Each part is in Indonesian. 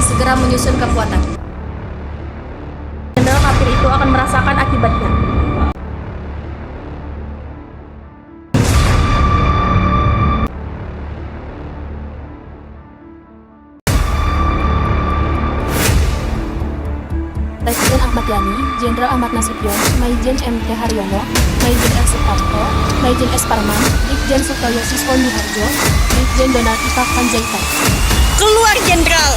segera menyusun kekuatan. Jenderal kafir itu akan merasakan akibatnya. Presiden Ahmad Yani, Jenderal Ahmad Nasution, Maijen M.T. Haryono, Maijen R. Suprapto, Maijen S. Parman, Brigjen Sutoyo Siswoni Harjo, Brigjen Donald Ifak Panjaitan. Keluar, Jenderal!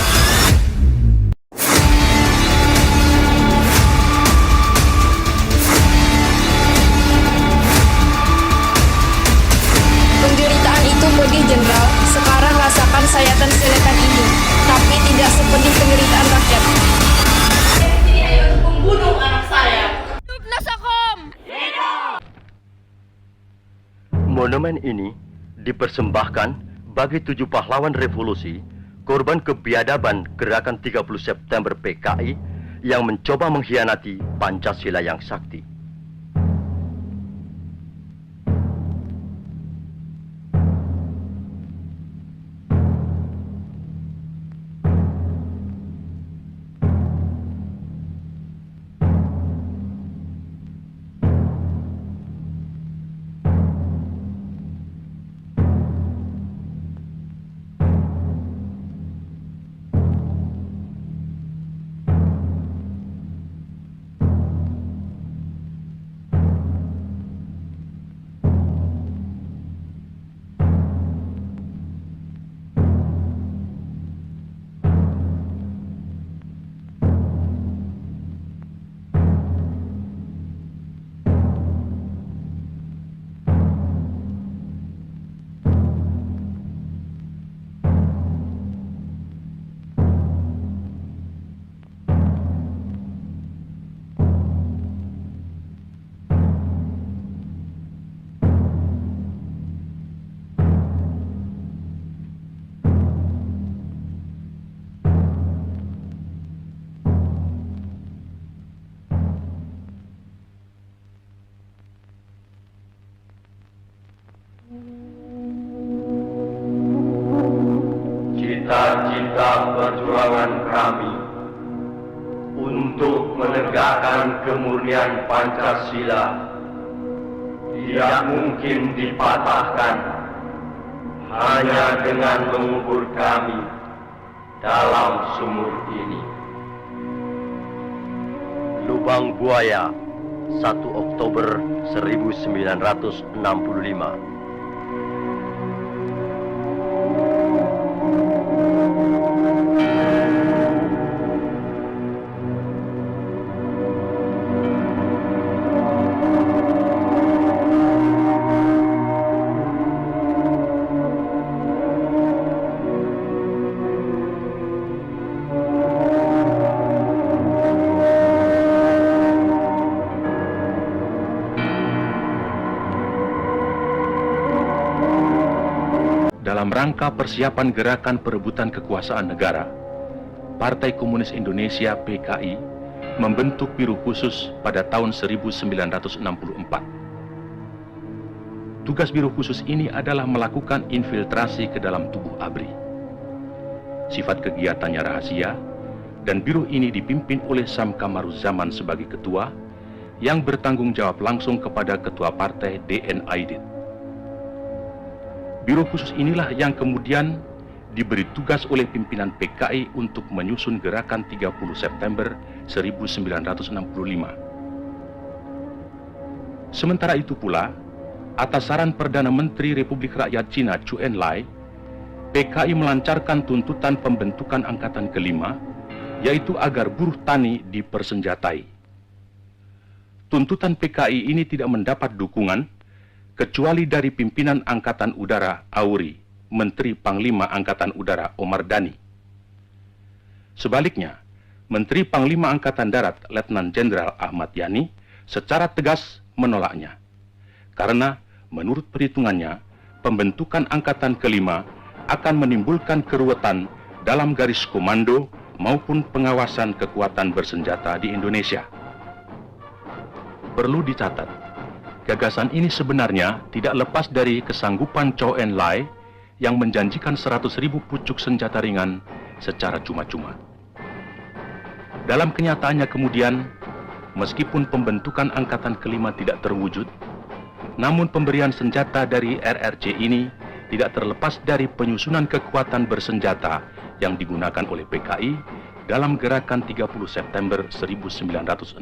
Penderitaan itu pedih, Jenderal. Sekarang rasakan sayatan seletan ini, tapi tidak sepedih penderitaan rakyat. Membunuh anak saya. Monumen ini dipersembahkan bagi 7 pahlawan revolusi, korban kebiadaban gerakan 30 September PKI yang mencoba mengkhianati Pancasila yang sakti. Cita-cita perjuangan kami untuk menegakkan kemurnian Pancasila tidak mungkin dipatahkan hanya dengan mengubur kami dalam sumur ini. Lubang Buaya, 1 Oktober 1965. Dalam rangka persiapan gerakan perebutan kekuasaan negara, Partai Komunis Indonesia (PKI) membentuk Biro Khusus pada tahun 1964. Tugas Biro Khusus ini adalah melakukan infiltrasi ke dalam tubuh ABRI. Sifat kegiatannya rahasia, dan biro ini dipimpin oleh Sam Kamaruzzaman sebagai ketua, yang bertanggung jawab langsung kepada Ketua Partai D.N. Aidit. Biro khusus inilah yang kemudian diberi tugas oleh pimpinan PKI untuk menyusun gerakan 30 September 1965. Sementara itu pula, atas saran Perdana Menteri Republik Rakyat Cina Zhou Enlai, PKI melancarkan tuntutan pembentukan Angkatan Kelima, yaitu agar buruh tani dipersenjatai. Tuntutan PKI ini tidak mendapat dukungan kecuali dari pimpinan Angkatan Udara Auri, Menteri Panglima Angkatan Udara Omar Dhani. Sebaliknya, Menteri Panglima Angkatan Darat Letnan Jenderal Ahmad Yani secara tegas menolaknya. Karena menurut perhitungannya, pembentukan Angkatan Kelima akan menimbulkan keruwetan dalam garis komando maupun pengawasan kekuatan bersenjata di Indonesia. Perlu dicatat, gagasan ini sebenarnya tidak lepas dari kesanggupan Zhou Enlai yang menjanjikan 100.000 pucuk senjata ringan secara cuma-cuma. Dalam kenyataannya kemudian, meskipun pembentukan angkatan kelima tidak terwujud, namun pemberian senjata dari RRC ini tidak terlepas dari penyusunan kekuatan bersenjata yang digunakan oleh PKI dalam gerakan 30 September 1965.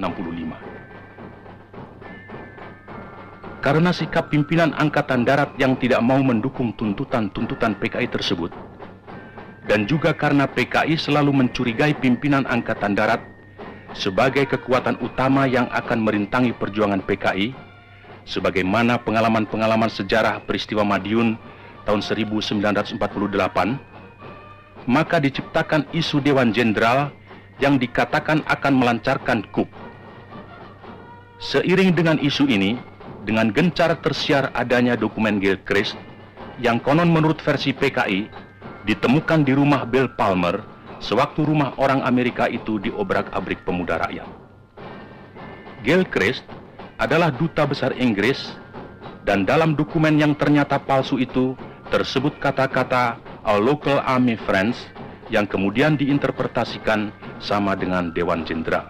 Karena sikap pimpinan Angkatan Darat yang tidak mau mendukung tuntutan-tuntutan PKI tersebut, dan juga karena PKI selalu mencurigai pimpinan Angkatan Darat sebagai kekuatan utama yang akan merintangi perjuangan PKI, sebagaimana pengalaman-pengalaman sejarah peristiwa Madiun tahun 1948, maka diciptakan isu Dewan Jenderal yang dikatakan akan melancarkan coup. Seiring dengan isu ini, dengan gencar tersiar adanya dokumen Gilchrist yang konon menurut versi PKI ditemukan di rumah Bill Palmer sewaktu rumah orang Amerika itu diobrak-abrik pemuda rakyat. Gilchrist adalah duta besar Inggris, dan dalam dokumen yang ternyata palsu itu tersebut kata-kata "Our local army friends" yang kemudian diinterpretasikan sama dengan Dewan Jenderal.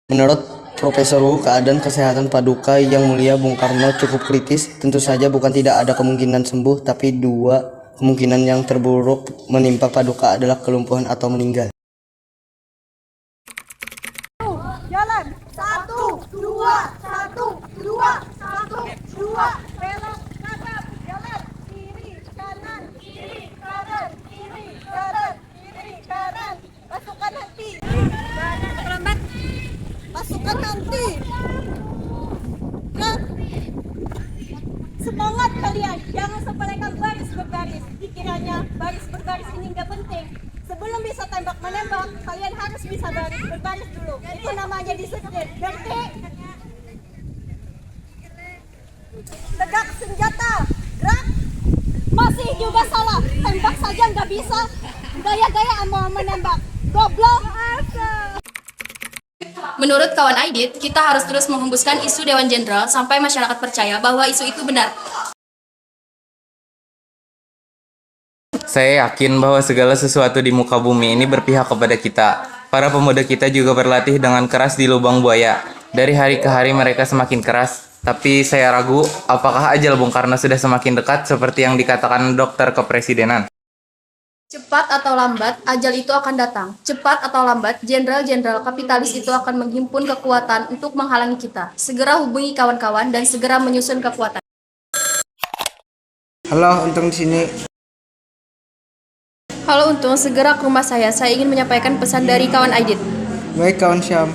Menurut Profesor Wu, keadaan kesehatan Paduka Yang Mulia Bung Karno cukup kritis. Tentu saja bukan tidak ada kemungkinan sembuh, tapi dua kemungkinan yang terburuk menimpa Paduka adalah kelumpuhan atau meninggal. Jalan. 1, 2, 1, 2, 1, 2. Belok kanan. Jalan. Kiri, kanan. Kiri, kanan. Kiri, kanan. Kiri, kanan. Masukkan hati. Terlambat. Masukkan nanti. Semangat kalian, jangan sepelekan baris berbaris. Dikiranya baris berbaris ini nggak penting. Sebelum bisa tembak menembak, kalian harus bisa baris berbaris dulu. Itu namanya disiplin. Ngerti? Tegak senjata, gerak. Masih juga salah. Tembak saja nggak bisa. Gaya-gaya mau menembak. Goblok. Menurut kawan Aidit, kita harus terus menghembuskan isu Dewan Jenderal sampai masyarakat percaya bahwa isu itu benar. Saya yakin bahwa segala sesuatu di muka bumi ini berpihak kepada kita. Para pemuda kita juga berlatih dengan keras di lubang buaya. Dari hari ke hari mereka semakin keras. Tapi saya ragu, apakah ajal Bung Karno sudah semakin dekat seperti yang dikatakan dokter kepresidenan? Cepat atau lambat, ajal itu akan datang. Cepat atau lambat, jenderal-jenderal kapitalis itu akan menghimpun kekuatan untuk menghalangi kita. Segera hubungi kawan-kawan dan segera menyusun kekuatan. Halo, Untung di sini. Halo Untung, segera ke rumah saya. Saya ingin menyampaikan pesan dari kawan Aidit. Baik, kawan Syam.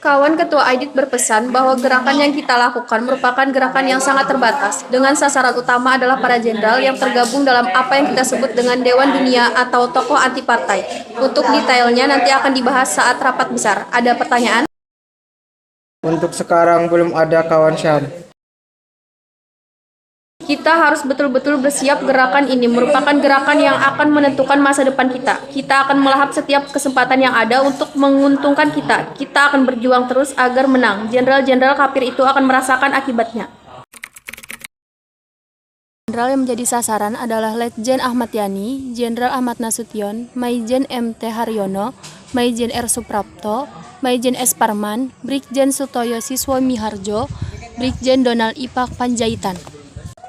Kawan Ketua Aidit berpesan bahwa gerakan yang kita lakukan merupakan gerakan yang sangat terbatas, dengan sasaran utama adalah para jenderal yang tergabung dalam apa yang kita sebut dengan Dewan Dunia atau tokoh anti partai. Untuk detailnya nanti akan dibahas saat rapat besar. Ada pertanyaan? Untuk sekarang belum ada, kawan Syam. Kita harus betul-betul bersiap. Gerakan ini merupakan gerakan yang akan menentukan masa depan kita. Kita akan melahap setiap kesempatan yang ada untuk menguntungkan kita. Kita akan berjuang terus agar menang. Jenderal-jenderal kafir itu akan merasakan akibatnya. Jenderal yang menjadi sasaran adalah Letjen Ahmad Yani, Jenderal Ahmad Nasution, Maijen MT Haryono, Maijen R. Suprapto, Maijen S. Parman, Brigjen Sutoyo Siswo Miharjo, Brigjen Donald Ipak Panjaitan.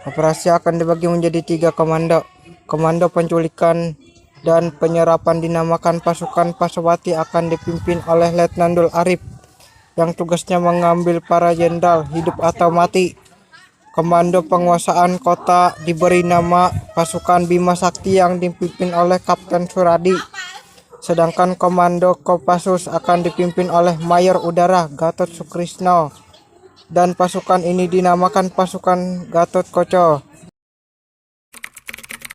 Operasi akan dibagi menjadi 3 komando. Komando penculikan dan penyerapan dinamakan pasukan Pasopati akan dipimpin oleh Letnan Dul Arif, yang tugasnya mengambil para jenderal hidup atau mati. Komando Penguasaan Kota diberi nama Pasukan Bima Sakti yang dipimpin oleh Kapten Suradi. Sedangkan Komando Kopassus akan dipimpin oleh Mayor Udara Gatot Sukrisno. Dan pasukan ini dinamakan Pasukan Gatot Koco.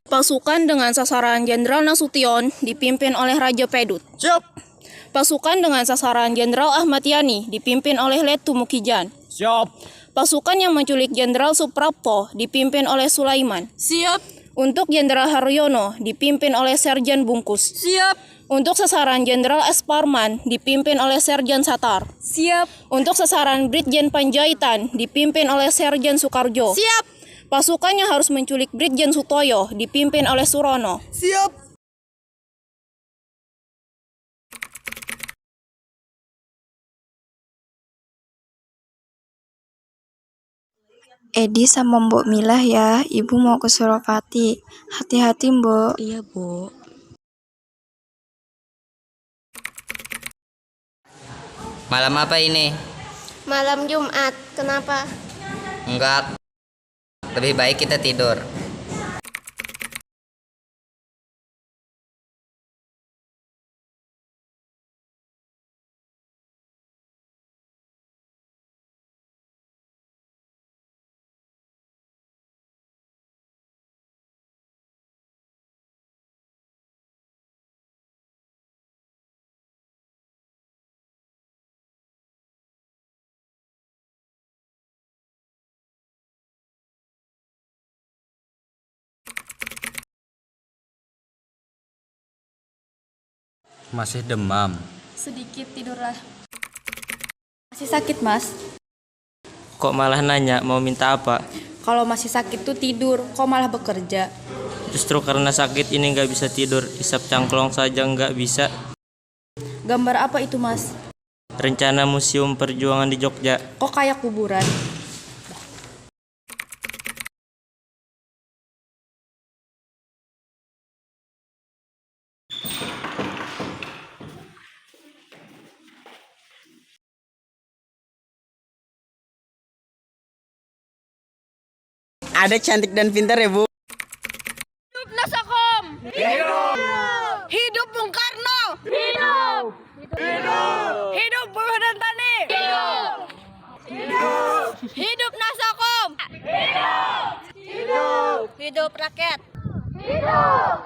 Pasukan dengan sasaran Jenderal Nasution dipimpin oleh Raja Pedut. Siap. Pasukan dengan sasaran Jenderal Ahmad Yani dipimpin oleh Letu Mukijan. Siap. Pasukan yang menculik Jenderal Suprapto dipimpin oleh Sulaiman. Siap. Untuk Jenderal Haryono dipimpin oleh Serjan Bungkus. Siap. Untuk sasaran Jenderal S. Parman dipimpin oleh Serjan Satar. Siap. Untuk sasaran Brigjen Panjaitan dipimpin oleh Serjan Soekarjo. Siap. Pasukan yang harus menculik Brigjen Sutoyo dipimpin oleh Surono. Siap. Edi sama Mbok Milah ya, Ibu mau ke Suropati. Hati-hati, Mbok. Iya, Bu. Malam apa ini? Malam Jumat, kenapa? Enggak. Lebih baik kita tidur. Masih demam. Sedikit tidurlah. Masih sakit, Mas? Kok malah nanya mau minta apa? Kalau masih sakit tuh tidur, kok malah bekerja? Justru karena sakit ini nggak bisa tidur, isap cangklong saja nggak bisa. Gambar apa itu, Mas? Rencana Museum Perjuangan di Jogja. Kok kayak kuburan? Ada cantik dan pintar ya, Bu. Hidup Nasakom! Hidup! Hidup Bung Karno! Hidup! Hidup! Hidup Buruh dan Tani! Hidup! Hidup! Hidup Nasakom! Hidup! Hidup! Hidup rakyat! Hidup!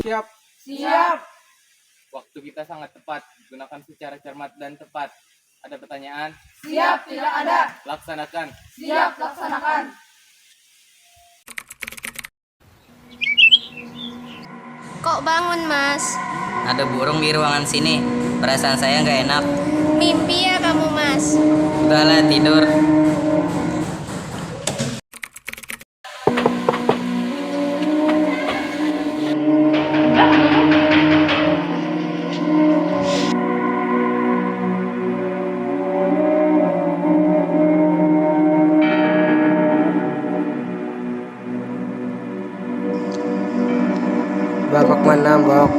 Siap. Siap! Waktu kita sangat tepat, gunakan secara cermat dan tepat. Ada pertanyaan? Siap, tidak ada. Laksanakan. Siap, laksanakan. Kok bangun, Mas? Ada burung di ruangan sini. Perasaan saya nggak enak. Mimpi ya kamu, Mas? Udahlah, tidur. Babak mana, Mbok?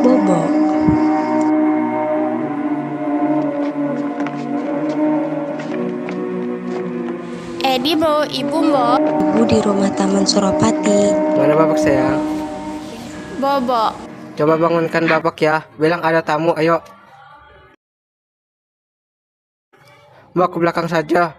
Bobo. Edi bawa ibu, Mbok. Ibu di rumah Taman Suropati. Mana Babak sayang? Bobo. Coba bangunkan Babak ya. Bilang ada tamu, ayo. Mbok ke belakang saja.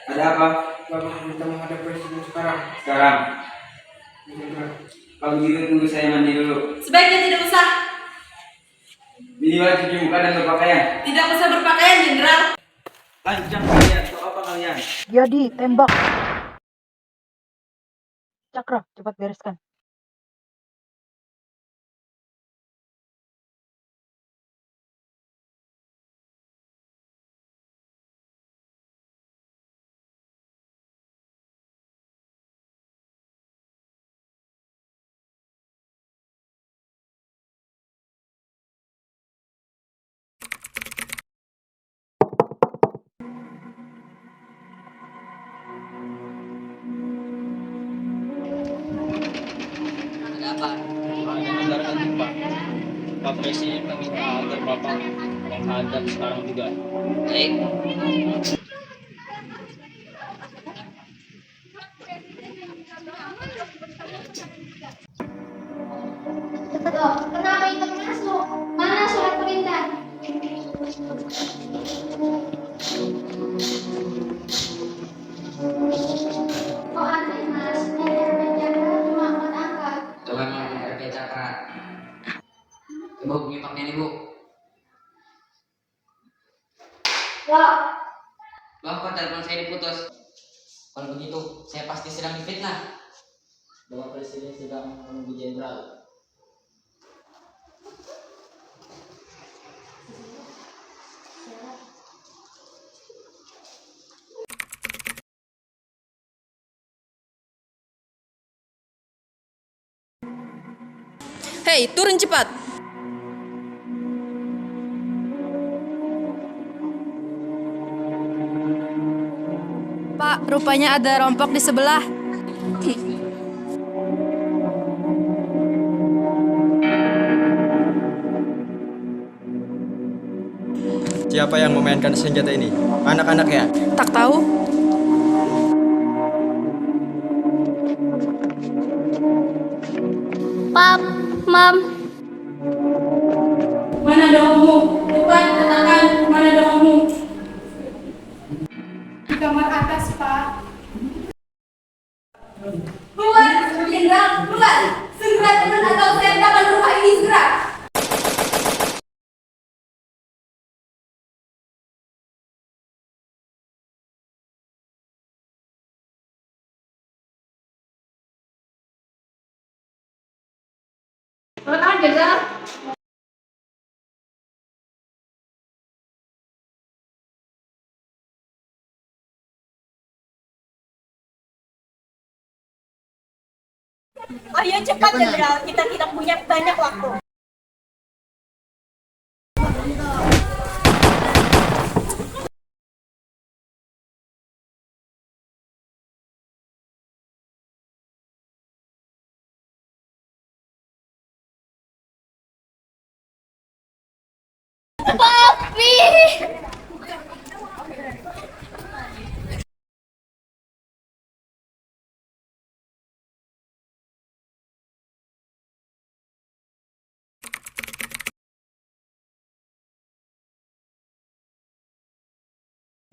Ada apa? Babak minta menghadap presiden sekarang. Sekarang. Kalau gitu tunggu saya mandi dulu. Sebaiknya tidak usah. Minimal cuci muka dan berpakaian. Tidak usah berpakaian, Jenderal. Lanjang kalian, untuk apa kalian? Jadi tembak. Cakra, cepat bereskan. Ada apa? Pak Presiden meminta agar Bapak menghadap sekarang juga. Baik. Kenapa itu masuk? Mana surat perintah? Kok aneh mas? Cakra cuma 4 angka. Coba memang RP Cakra. Ibu, hubungi Pak Neni, Bu. Loh, Loh, kok telepon saya diputus? Kalau begitu, saya pasti sedang difitnah. Bapak Presiden sedang menunggu jenderal. Hei, turun cepat. Pak, rupanya ada rompok di sebelah. Siapa yang memainkan senjata ini? Anak-anak ya? Tak tahu. Pap, Mam. Mana doangmu? Cepat katakan mana doangmu? Di kamar atas, Pak. Keluar, Jenderal, keluar. Segera teman atau saya akan rumah ini segera. Turun tangan, Jenderal. Ayo cepat Jenderal, kita tidak punya banyak waktu. Papi.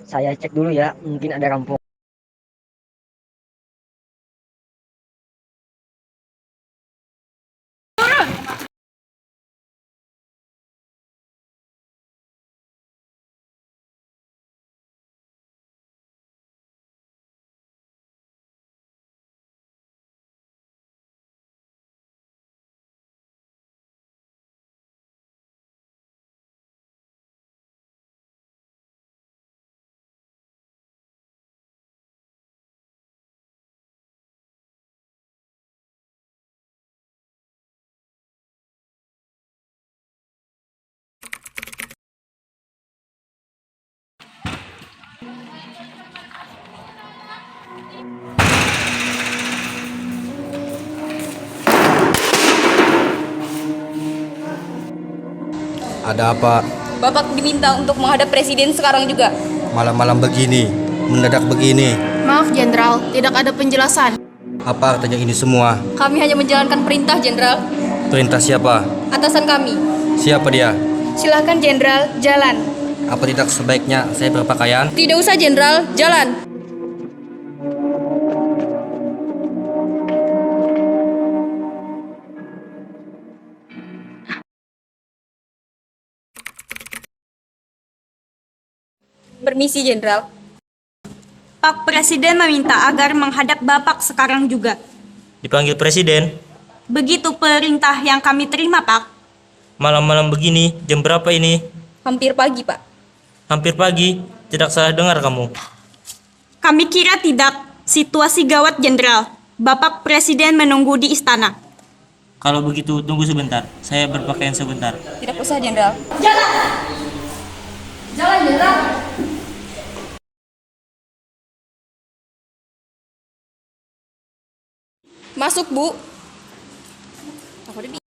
Saya cek dulu ya, mungkin ada rampok. Ada apa? Bapak diminta untuk menghadap Presiden sekarang juga. Malam-malam begini, mendadak begini. Maaf, Jenderal, tidak ada penjelasan. Apa artinya ini semua? Kami hanya menjalankan perintah, Jenderal. Perintah siapa? Atasan kami. Siapa dia? Silakan, Jenderal, jalan. Apa tidak sebaiknya saya berpakaian? Tidak usah, Jenderal. Jalan. Permisi, Jenderal. Pak Presiden meminta agar menghadap Bapak sekarang juga. Dipanggil presiden. Begitu perintah yang kami terima, Pak. Malam-malam begini, jam berapa ini? Hampir pagi, Pak. Hampir pagi. Tidak salah dengar kamu. Kami kira tidak. Situasi gawat, Jenderal. Bapak Presiden menunggu di istana. Kalau begitu, tunggu sebentar. Saya berpakaian sebentar. Tidak usah, Jenderal. Jalan! Jalan, Jenderal! Masuk, Bu. Aku udah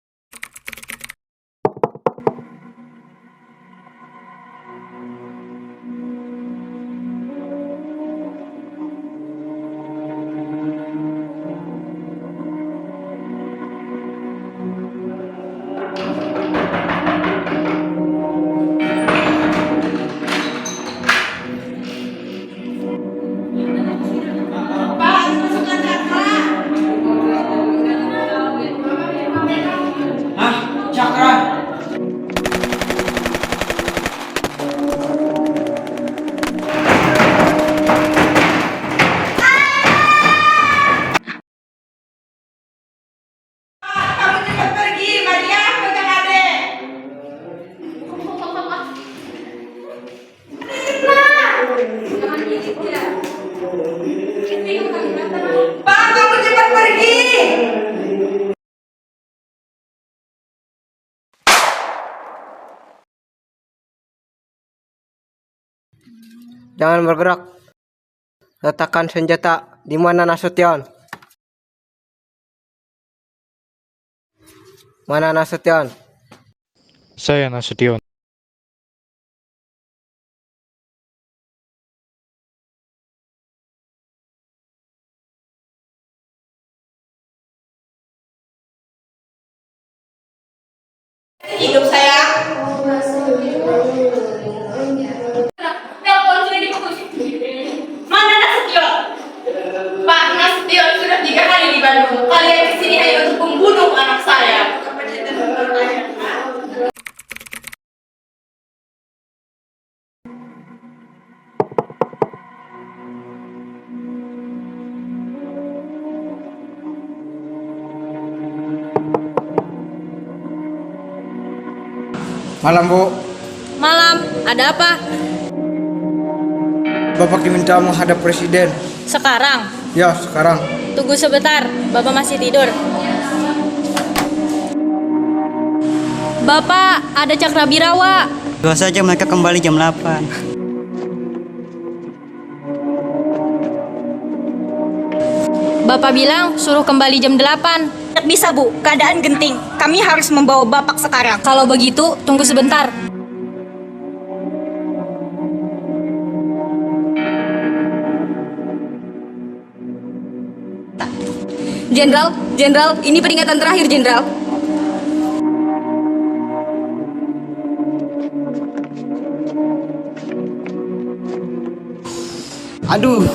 Jangan bergerak. Letakkan senjata. Di mana Nasution? Mana Nasution? Saya Nasution. Hidup saya. Telepon sudah diputus. Mana Nasution? Pak Nasution sudah 3 hari di Bandung. Kalian kesini hanya untuk membunuh anak saya. Malam, Bu. Malam, ada apa? Bapak diminta menghadap presiden. Sekarang? Ya, sekarang. Tunggu sebentar, Bapak masih tidur. Bapak, ada Cakrabirawa. Doa saja mereka kembali jam 8. Bapak bilang suruh kembali jam 8. Tidak bisa, Bu. Keadaan genting. Kami harus membawa Bapak sekarang. Kalau begitu, tunggu sebentar. Jenderal, ini peringatan terakhir, Jenderal. Aduh.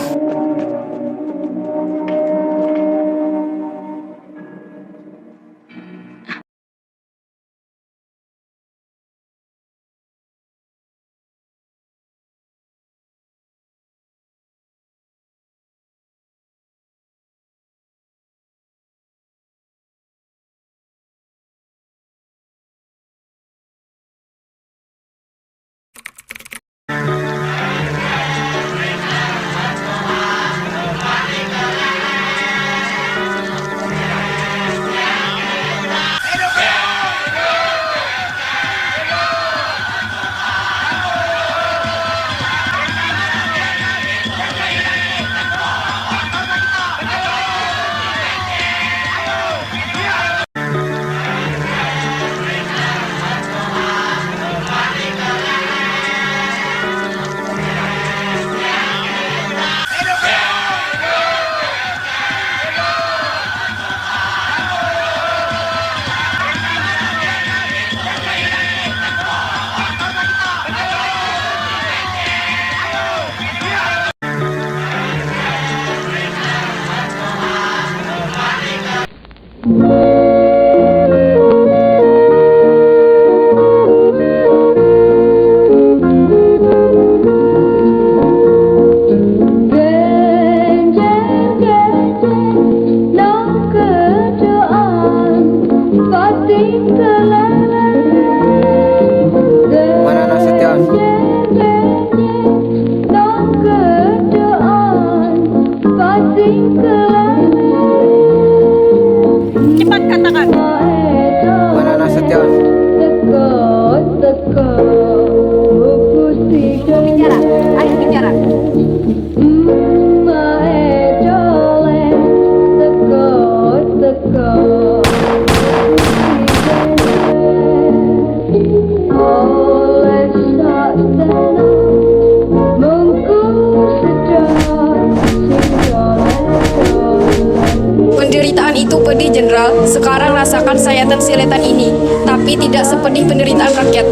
Jenderal, sekarang rasakan sayatan siletan ini, tapi tidak sepedih penderitaan rakyat.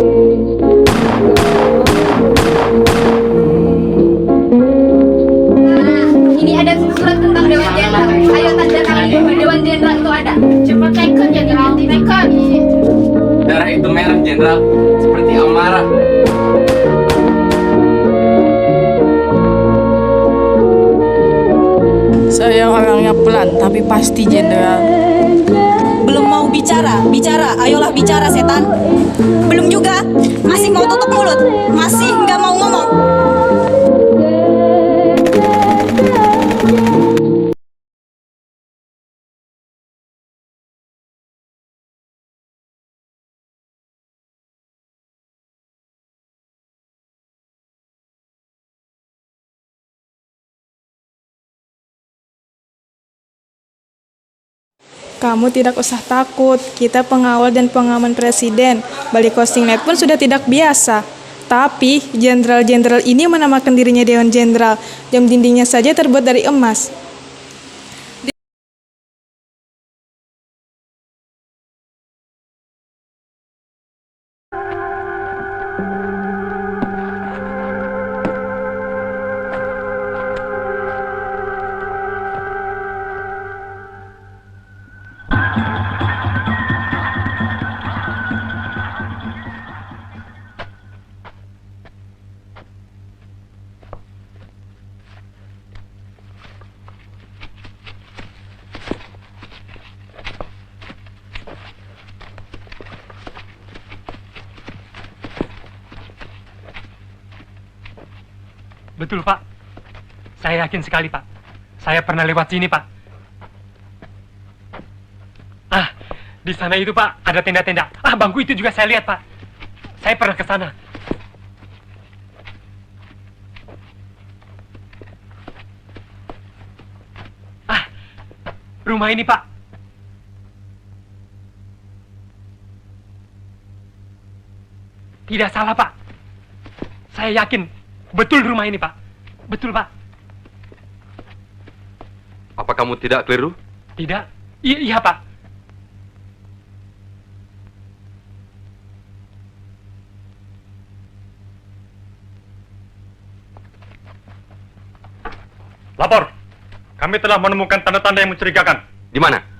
Ini ada surat tentang Dewan Jenderal. Ayo tanda tangan di Dewan Jenderal itu ada. Cepat tekan Jenderal, tekan. Darah itu merah, Jenderal, seperti amarah. Saya orangnya pelan, tapi pasti Jenderal. Belum mau bicara, ayolah bicara setan. Belum juga, masih mau tutup mulut, masih nggak mau ngomong. Kamu tidak usah takut, kita pengawal dan pengaman presiden. Balik Kosingnet pun sudah tidak biasa. Tapi, jenderal-jenderal ini menamakan dirinya Dewan Jenderal. Jam dindingnya saja terbuat dari emas. Betul, Pak. Saya yakin sekali, Pak. Saya pernah lewat sini, Pak. Ah, di sana itu, Pak, ada tenda-tenda. Ah, bangku itu juga saya lihat, Pak. Saya pernah ke sana. Ah, rumah ini, Pak. Tidak salah, Pak. Saya yakin betul rumah ini, Pak. Betul, Pak. Apa kamu tidak keliru? Tidak? Iya, Pak. Lapor. Kami telah menemukan tanda-tanda yang mencurigakan. Di mana?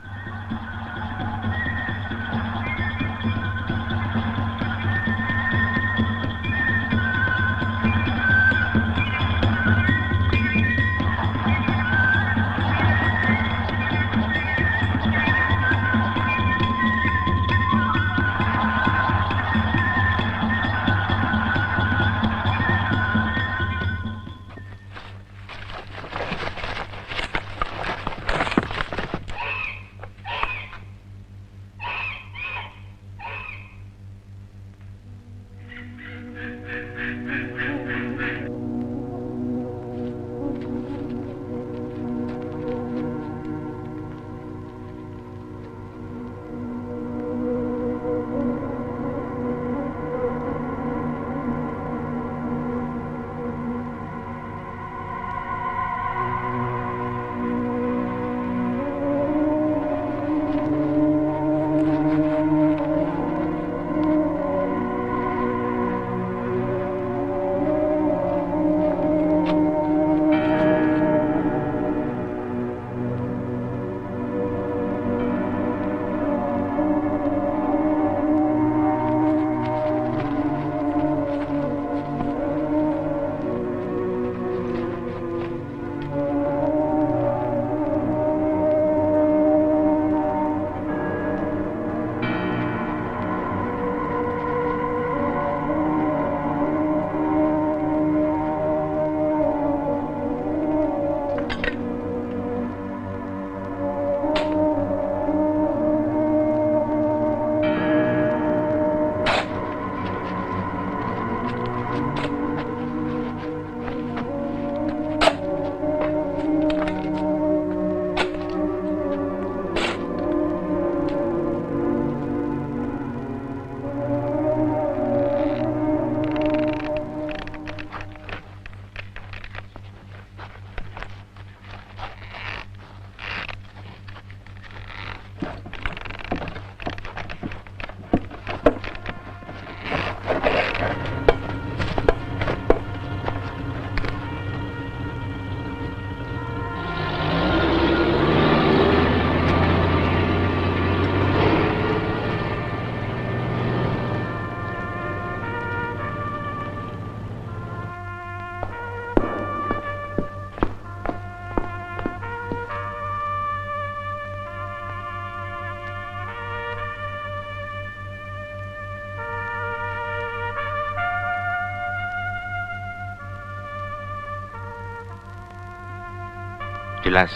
jelas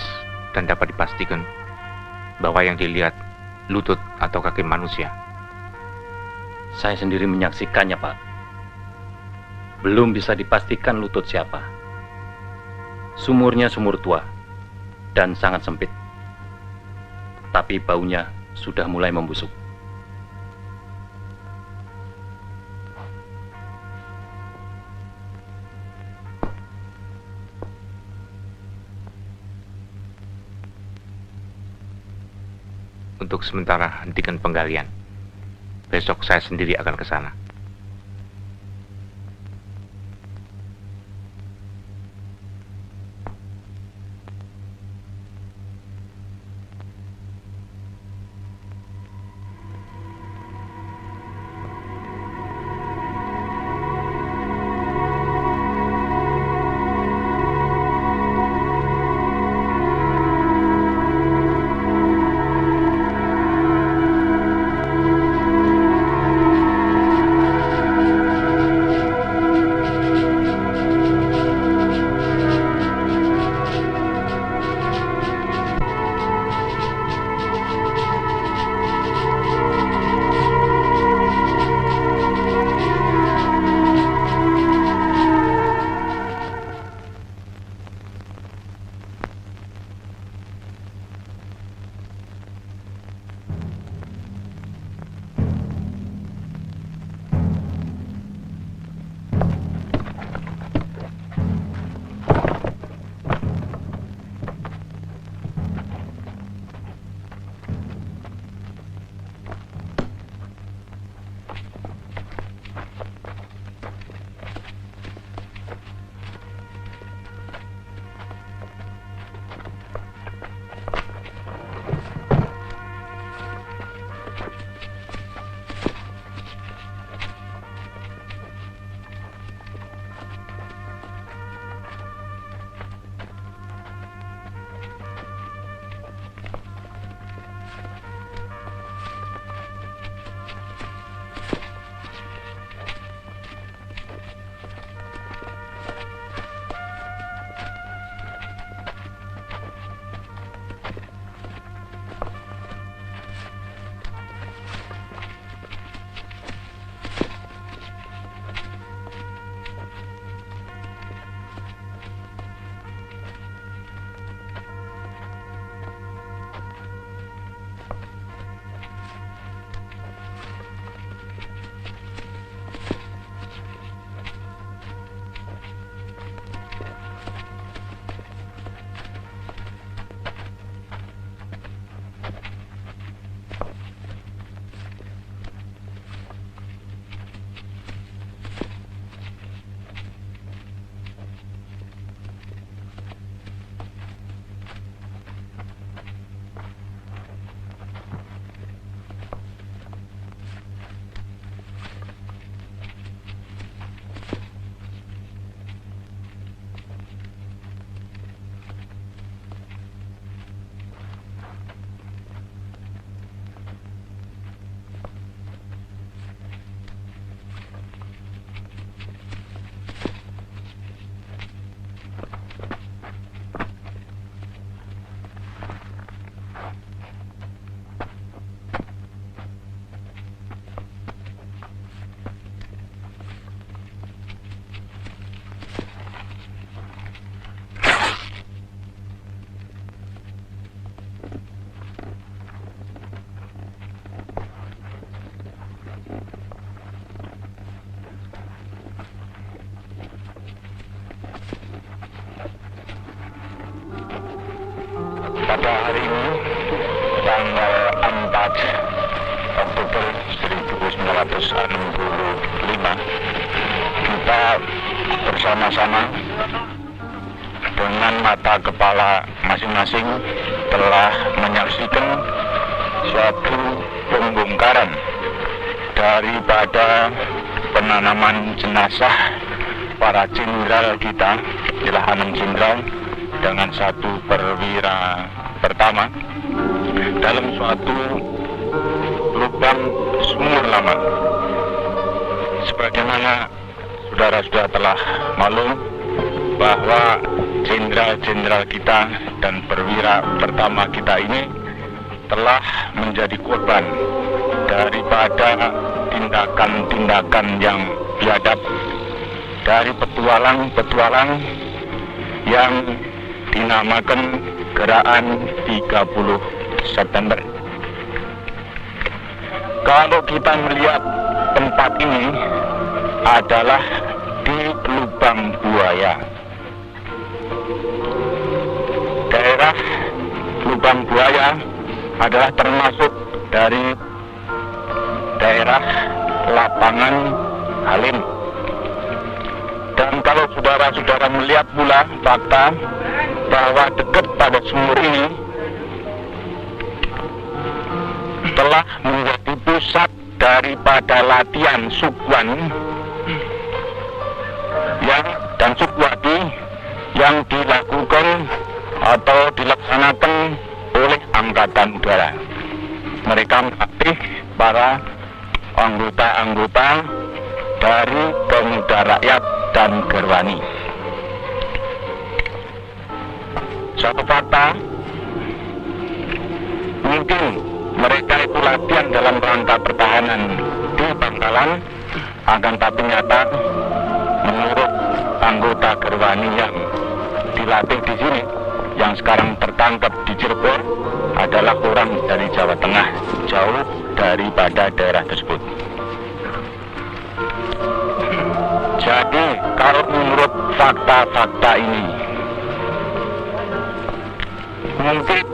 dan dapat dipastikan bahwa yang dilihat lutut atau kaki manusia. Saya sendiri menyaksikannya, Pak. Belum bisa dipastikan lutut siapa. Sumurnya sumur tua dan sangat sempit. Tapi baunya sudah mulai membusuk. Untuk sementara hentikan penggalian. Besok saya sendiri akan ke sana. Pada hari ini, tanggal 4 Oktober 1965, kita bersama-sama dengan mata kepala masing-masing telah menyaksikan suatu pembongkaran daripada penanaman jenazah para jenderal kita, Ilahaneng Jenderal dengan satu perwira pertama dalam suatu lubang sumur lama. Sebagaimana saudara-saudara telah maklum bahwa jenderal-jenderal kita dan perwira pertama kita ini telah menjadi korban daripada tindakan-tindakan yang biadab, dari petualang-petualang yang dinamakan Gerakan 30 September. Kalau kita melihat tempat ini adalah di Lubang Buaya. Daerah Lubang Buaya adalah termasuk dari daerah lapangan Halim. Dan kalau saudara-saudara melihat pula fakta bahwa dekat pada sumur ini telah menjadi pusat daripada latihan Sukwan dan Sukwadi yang dilakukan atau dilaksanakan oleh Angkatan Udara. Mereka melatih para anggota-anggota dari Pemuda Rakyat dan Gerwani. Suatu fakta, mungkin mereka itu latihan dalam rangka pertahanan di Bangkalan, akan tapi nyata menurut anggota Gerwani yang dilatih di sini, yang sekarang tertangkap di Cirebon adalah orang dari Jawa Tengah, jauh daripada daerah tersebut. Jadi kalau menurut fakta-fakta ini, mungkin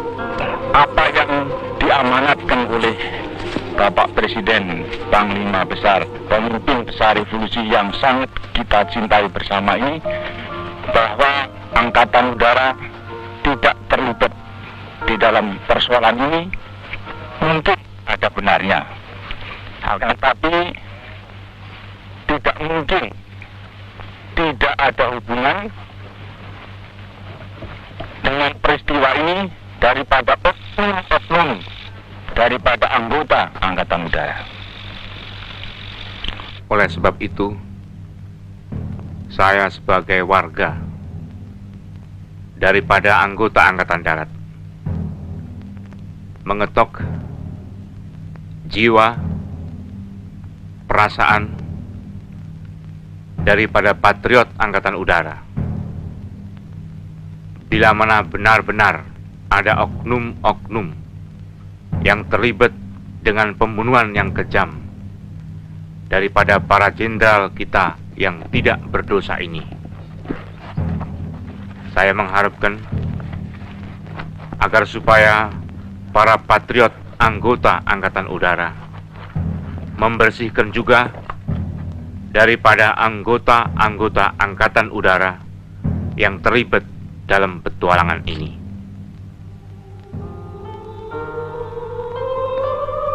apa yang diamanatkan oleh Bapak Presiden, Panglima Besar, pemimpin besar revolusi yang sangat kita cintai bersama ini, bahwa Angkatan Udara tidak terlibat di dalam persoalan ini, mungkin ada benarnya. Tetapi tidak mungkin tidak ada hubungan dengan peristiwa ini daripada oknum daripada anggota Angkatan Udara. Oleh sebab itu, saya sebagai warga daripada anggota Angkatan Darat mengetok jiwa, perasaan daripada patriot Angkatan Udara. Bila mana benar-benar ada oknum-oknum yang terlibat dengan pembunuhan yang kejam daripada para jenderal kita yang tidak berdosa ini, saya mengharapkan agar supaya para patriot anggota Angkatan Udara membersihkan juga daripada anggota-anggota Angkatan Udara yang terlibat dalam petualangan ini.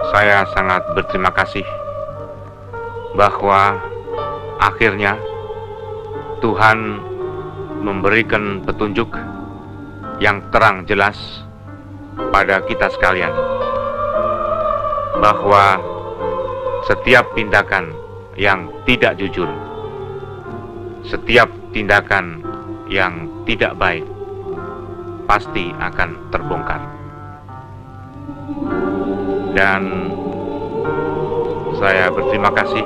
Saya sangat berterima kasih bahwa akhirnya Tuhan memberikan petunjuk yang terang jelas pada kita sekalian bahwa setiap tindakan yang tidak jujur, setiap tindakan yang tidak baik pasti akan terbongkar. Dan saya berterima kasih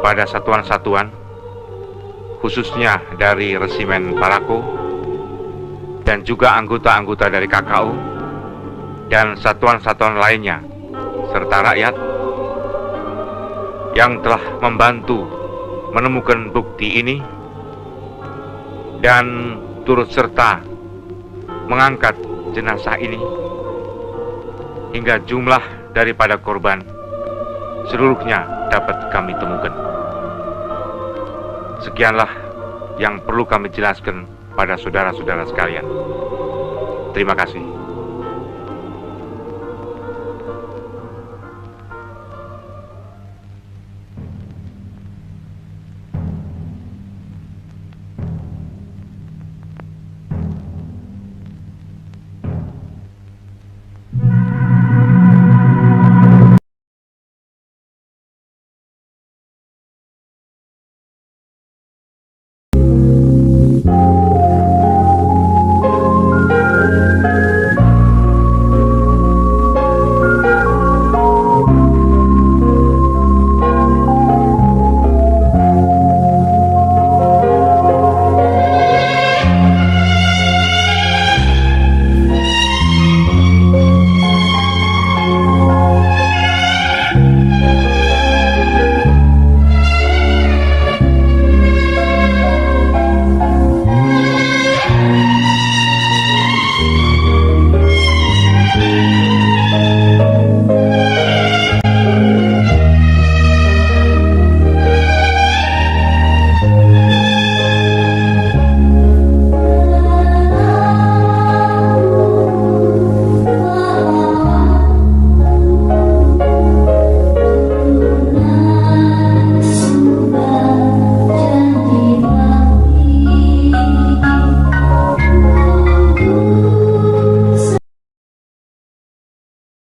pada satuan-satuan, khususnya dari Resimen Parako dan juga anggota-anggota dari KKU dan satuan-satuan lainnya serta rakyat yang telah membantu menemukan bukti ini dan turut serta mengangkat jenazah ini hingga jumlah daripada korban seluruhnya dapat kami temukan. Sekianlah yang perlu kami jelaskan pada saudara-saudara sekalian. Terima kasih.